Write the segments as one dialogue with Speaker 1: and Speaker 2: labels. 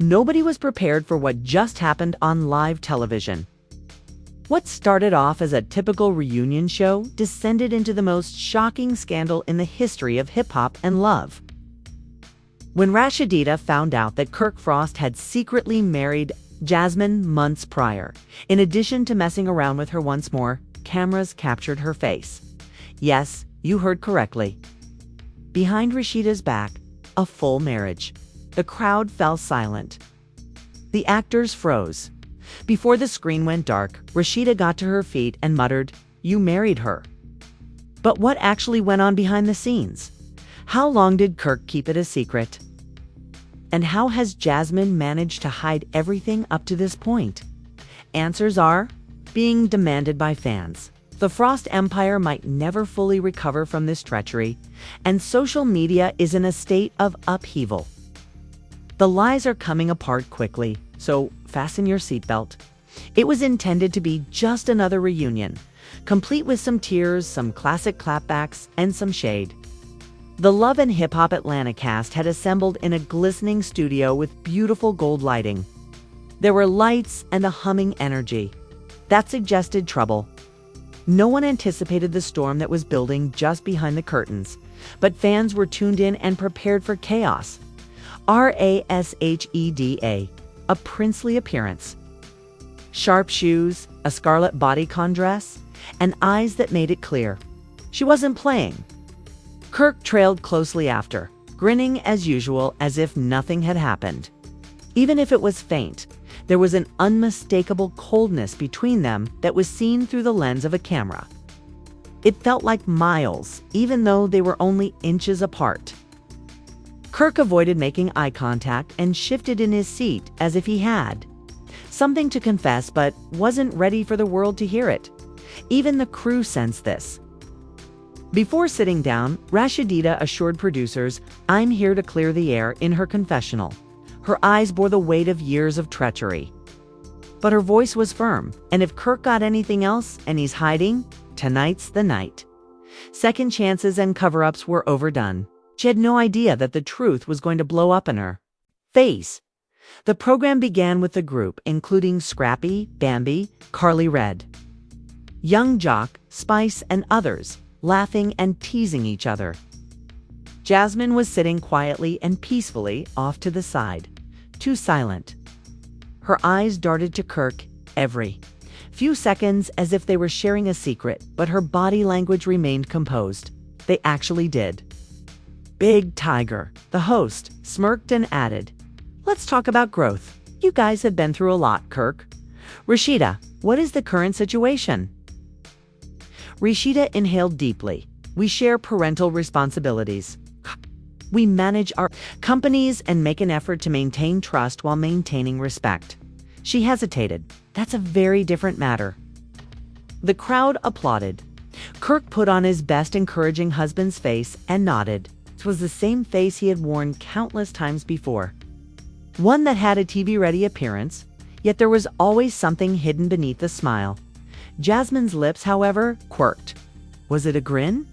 Speaker 1: Nobody was prepared for what just happened on live television. What started off as a typical reunion show descended into the most shocking scandal in the history of hip-hop and love. When Rasheeda found out that Kirk Frost had secretly married Jasmine months prior, in addition to messing around with her once more, cameras captured her face. Yes, you heard correctly. Behind Rasheeda's back, a full marriage. The crowd fell silent. The actors froze. Before the screen went dark, Rasheeda got to her feet and muttered, "You married her." But what actually went on behind the scenes? How long did Kirk keep it a secret? And how has Jasmine managed to hide everything up to this point? Answers are being demanded by fans. The Frost Empire might never fully recover from this treachery, and social media is in a state of upheaval. The lies are coming apart quickly, so fasten your seatbelt. It was intended to be just another reunion, complete with some tears, some classic clapbacks, and some shade. The Love and Hip Hop Atlanta cast had assembled in a glistening studio with beautiful gold lighting. There were lights and a humming energy. That suggested trouble. No one anticipated the storm that was building just behind the curtains, but fans were tuned in and prepared for chaos. Rasheeda, a princely appearance. Sharp shoes, a scarlet bodycon dress, and eyes that made it clear. She wasn't playing. Kirk trailed closely after, grinning as usual as if nothing had happened. Even if it was faint, there was an unmistakable coldness between them that was seen through the lens of a camera. It felt like miles, even though they were only inches apart. Kirk avoided making eye contact and shifted in his seat as if he had something to confess but wasn't ready for the world to hear it. Even the crew sensed this. Before sitting down, Rasheeda assured producers, "I'm here to clear the air," in her confessional. Her eyes bore the weight of years of treachery. But her voice was firm, and if Kirk got anything else, and he's hiding, tonight's the night. Second chances and cover-ups were overdone. She had no idea that the truth was going to blow up in her face. The program began with the group, including Scrappy, Bambi, Carly Red, Young Jock, Spice, and others, laughing and teasing each other. Jasmine was sitting quietly and peacefully off to the side, too silent. Her eyes darted to Kirk every few seconds as if they were sharing a secret, but her body language remained composed. They actually did. Big Tiger, the host, smirked and added, "Let's talk about growth. You guys have been through a lot, Kirk. Rasheeda, what is the current situation?" Rasheeda inhaled deeply. "We share parental responsibilities. We manage our companies and make an effort to maintain trust while maintaining respect." She hesitated. "That's a very different matter." The crowd applauded. Kirk put on his best encouraging husband's face and nodded. It was the same face he had worn countless times before. One that had a TV-ready appearance, yet there was always something hidden beneath the smile. Jasmine's lips, however, quirked. Was it a grin?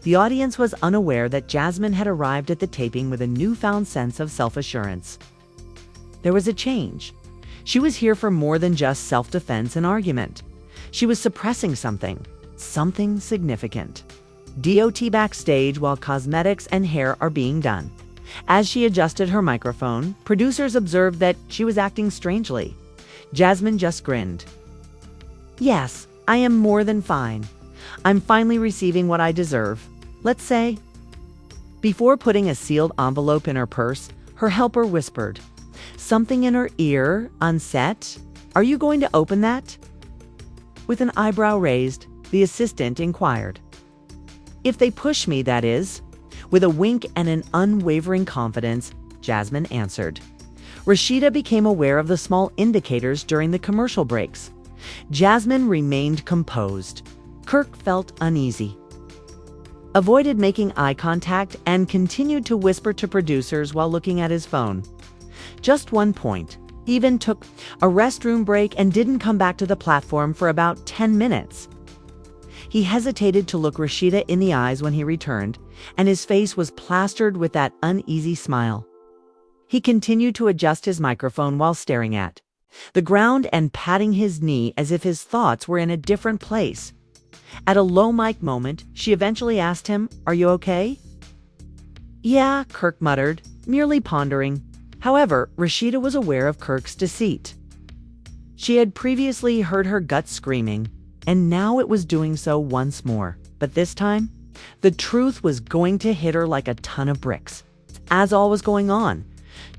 Speaker 1: The audience was unaware that Jasmine had arrived at the taping with a newfound sense of self-assurance. There was a change. She was here for more than just self-defense and argument. She was suppressing something significant. DOT backstage while cosmetics and hair are being done. As she adjusted her microphone, producers observed that she was acting strangely. Jasmine just grinned. "Yes, I am more than fine. I'm finally receiving what I deserve, let's say." Before putting a sealed envelope in her purse, her helper whispered something in her ear on set. "Are you going to open that?" With an eyebrow raised, the assistant inquired. "If they push me, that is." With a wink and an unwavering confidence, Jasmine answered. Rasheeda became aware of the small indicators during the commercial breaks. Jasmine remained composed. Kirk felt uneasy, avoided making eye contact, and continued to whisper to producers while looking at his phone. Just one point. He even took a restroom break and didn't come back to the platform for about 10 minutes. He hesitated to look Rasheeda in the eyes when he returned, and his face was plastered with that uneasy smile. He continued to adjust his microphone while staring at the ground and patting his knee as if his thoughts were in a different place. At a low mic moment, she eventually asked him, "Are you okay?" "Yeah," Kirk muttered, merely pondering. However, Rasheeda was aware of Kirk's deceit. She had previously heard her gut screaming, and now it was doing so once more. But this time, the truth was going to hit her like a ton of bricks. As all was going on,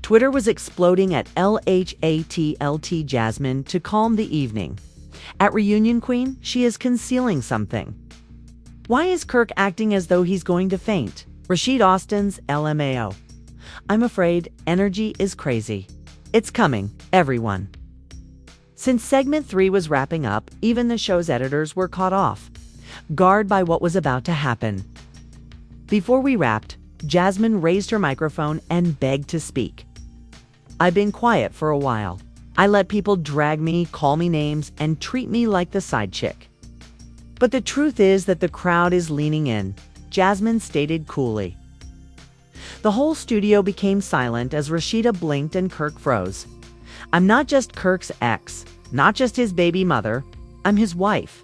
Speaker 1: Twitter was exploding at LHHATL Jasmine to calm the evening. At Reunion Queen, she is concealing something. Why is Kirk acting as though he's going to faint? Rasheed Austin's LMAO. I'm afraid energy is crazy. It's coming, everyone. Since segment 3 was wrapping up, even the show's editors were caught off guard by what was about to happen. Before we wrapped, Jasmine raised her microphone and begged to speak. "I've been quiet for a while. I let people drag me, call me names, and treat me like the side chick. But the truth is that the crowd is leaning in," Jasmine stated coolly. The whole studio became silent as Rasheeda blinked and Kirk froze. "I'm not just Kirk's ex, not just his baby mother, I'm his wife."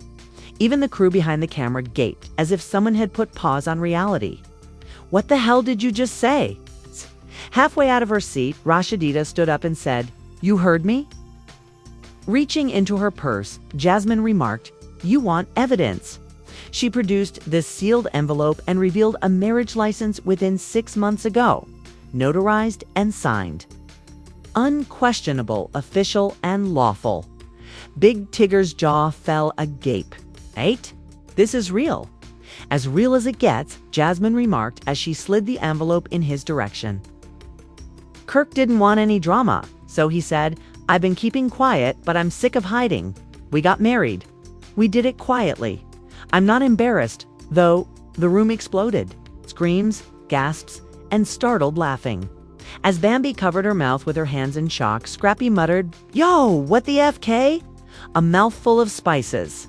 Speaker 1: Even the crew behind the camera gaped as if someone had put pause on reality. "What the hell did you just say?" Halfway out of her seat, Rasheeda stood up and said, "You heard me?" Reaching into her purse, Jasmine remarked, "You want evidence." She produced this sealed envelope and revealed a marriage license within 6 months ago, notarized and signed. Unquestionable, official, and lawful. Big Tigger's jaw fell agape. "Eight? This is real." "As real as it gets," Jasmine remarked as she slid the envelope in his direction. Kirk didn't want any drama, so he said, "I've been keeping quiet, but I'm sick of hiding. We got married. We did it quietly. I'm not embarrassed, though." The room exploded. Screams, gasps, and startled laughing. As Bambi covered her mouth with her hands in shock, Scrappy muttered, "Yo, what the FK?" A mouthful of spices.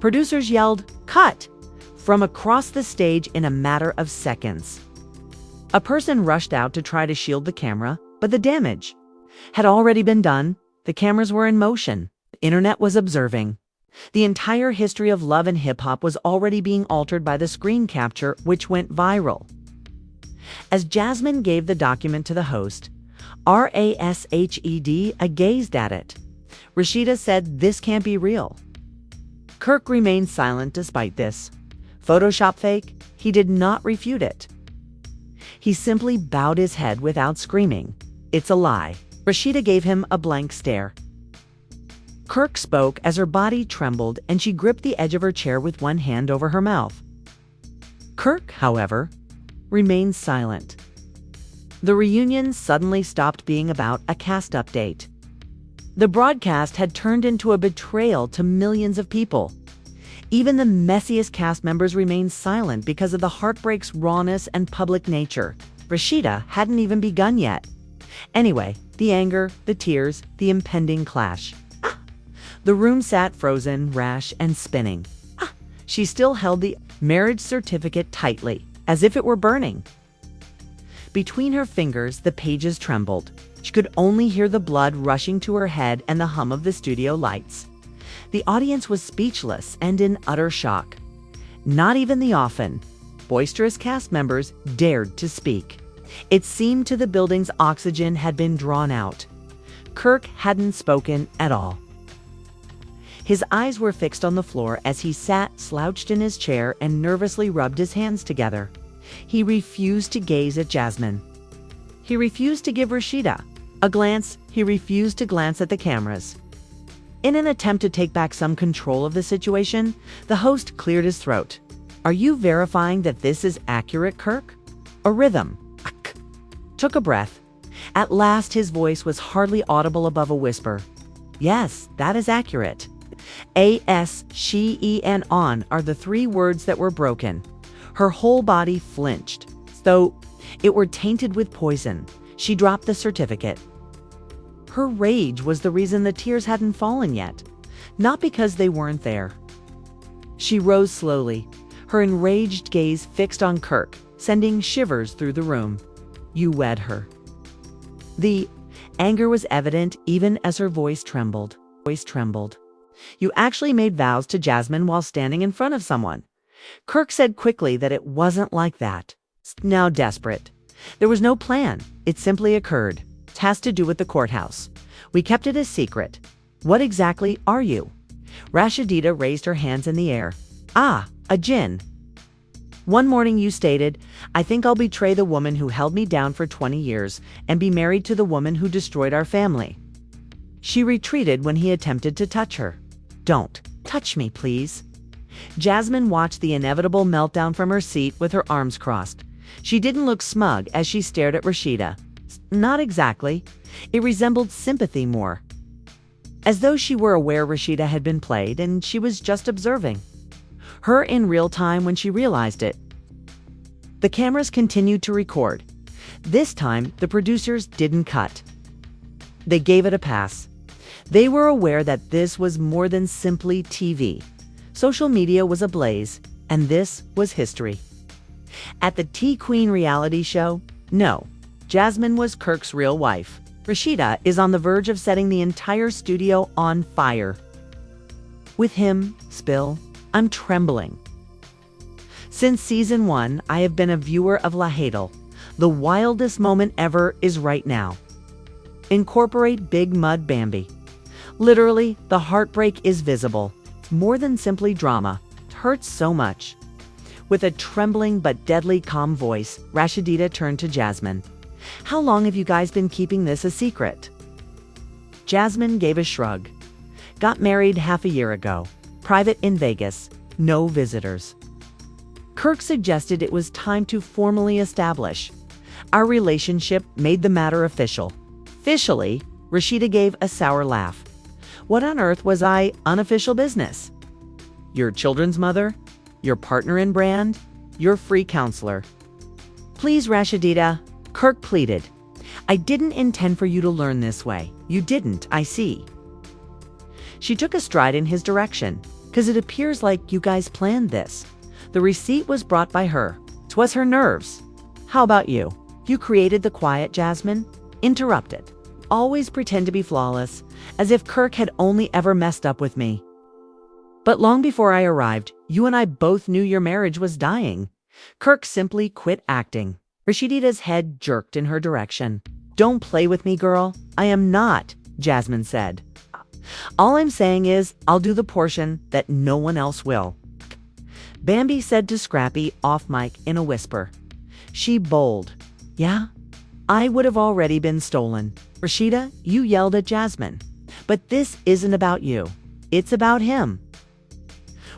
Speaker 1: Producers yelled, "Cut!" from across the stage in a matter of seconds. A person rushed out to try to shield the camera, but the damage had already been done. The cameras were in motion. The internet was observing. The entire history of love and hip-hop was already being altered by the screen capture, which went viral. As Jasmine gave the document to the host, Rasheed gazed at it. Rasheeda said, "This can't be real." Kirk remained silent despite this. Photoshop fake? He did not refute it. He simply bowed his head without screaming, "It's a lie." Rasheeda gave him a blank stare. Kirk spoke as her body trembled and she gripped the edge of her chair with one hand over her mouth. Kirk, however, remained silent. The reunion suddenly stopped being about a cast update. The broadcast had turned into a betrayal to millions of people. Even the messiest cast members remained silent because of the heartbreak's rawness and public nature. Rasheeda hadn't even begun yet. Anyway, the anger, the tears, the impending clash. The room sat frozen, rash, and spinning. She still held the marriage certificate tightly, as if it were burning. Between her fingers, the pages trembled. She could only hear the blood rushing to her head and the hum of the studio lights. The audience was speechless and in utter shock. Not even the often boisterous cast members dared to speak. It seemed to the building's oxygen had been drawn out. Kirk hadn't spoken at all. His eyes were fixed on the floor as he sat slouched in his chair and nervously rubbed his hands together. He refused to gaze at Jasmine. He refused to give Rasheeda a glance. He refused to glance at the cameras. In an attempt to take back some control of the situation, the host cleared his throat. "Are you verifying that this is accurate, Kirk?" A rhythm. Took a breath. At last his voice was hardly audible above a whisper. "Yes, that is accurate." "As, she, and on" are the 3 words that were broken. Her whole body flinched. Though it were tainted with poison, she dropped the certificate. Her rage was the reason the tears hadn't fallen yet, not because they weren't there. She rose slowly, her enraged gaze fixed on Kirk, sending shivers through the room. "You wed her." The anger was evident even as her voice trembled. You actually made vows to Jasmine while standing in front of someone. Kirk said quickly that it wasn't like that. Now desperate. There was no plan. It simply occurred. It has to do with the courthouse. We kept it a secret. What exactly are you? Rasheeda raised her hands in the air. Ah, a jinn. One morning you stated, I think I'll betray the woman who held me down for 20 years and be married to the woman who destroyed our family. She retreated when he attempted to touch her. Don't touch me, please. Jasmine watched the inevitable meltdown from her seat with her arms crossed. She didn't look smug as she stared at Rasheeda. Not exactly. It resembled sympathy more. As though she were aware Rasheeda had been played and she was just observing. Her in real time when she realized it. The cameras continued to record. This time, the producers didn't cut. They gave it a pass. They were aware that this was more than simply TV. Social media was ablaze, and this was history. At the T-Queen reality show, no, Jasmine was Kirk's real wife. Rasheeda is on the verge of setting the entire studio on fire. With him, spill, I'm trembling. Since season 1, I have been a viewer of LHHATL. The wildest moment ever is right now. Incorporate Big Mud Bambi. Literally, the heartbreak is visible. It's more than simply drama. It hurts so much. With a trembling but deadly calm voice, Rasheeda turned to Jasmine. How long have you guys been keeping this a secret? Jasmine gave a shrug. Got married half a year ago. Private in Vegas. No visitors. Kirk suggested it was time to formally establish. Our relationship made the matter official. Officially, Rasheeda gave a sour laugh. What on earth was I unofficial business? Your children's mother? Your partner in brand? Your free counselor? Please, Rasheeda, Kirk pleaded. I didn't intend for you to learn this way. You didn't, I see. She took a stride in his direction, because it appears like you guys planned this. The receipt was brought by her. It was her nerves. How about you? You created the quiet, Jasmine? Interrupted. Always pretend to be flawless, as if Kirk had only ever messed up with me. But long before I arrived, you and I both knew your marriage was dying. Kirk simply quit acting. Rasheeda's head jerked in her direction. Don't play with me, girl. I am not, Jasmine said. All I'm saying is, I'll do the portion that no one else will. Bambi said to Scrappy off mic in a whisper. She bowled. Yeah? I would have already been stolen. Rasheeda, you yelled at Jasmine. But this isn't about you. It's about him.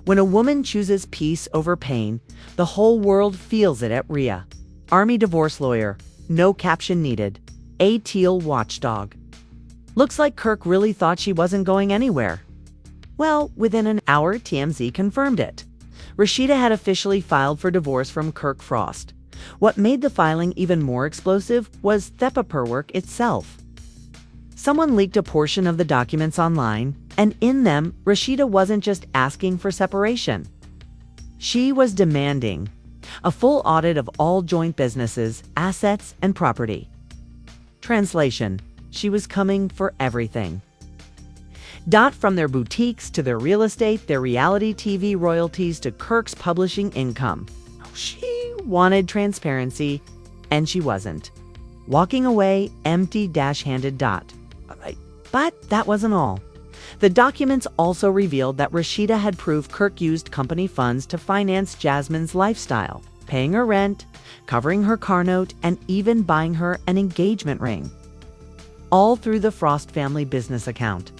Speaker 1: When a woman chooses peace over pain, the whole world feels it at Rhea. Army divorce lawyer. No caption needed. LHHATL watchdog. Looks like Kirk really thought she wasn't going anywhere. Well, within an hour, TMZ confirmed it. Rasheeda had officially filed for divorce from Kirk Frost. What made the filing even more explosive was the paperwork itself. Someone leaked a portion of the documents online, and in them, Rasheeda wasn't just asking for separation. She was demanding a full audit of all joint businesses, assets, and property. Translation: she was coming for everything. From their boutiques to their real estate, their reality TV royalties to Kirk's publishing income. She wanted transparency, and she wasn't. Walking away empty-handed. But that wasn't all. The documents also revealed that Rasheeda had proved Kirk used company funds to finance Jasmine's lifestyle, paying her rent, covering her car note, and even buying her an engagement ring. All through the Frost family business account.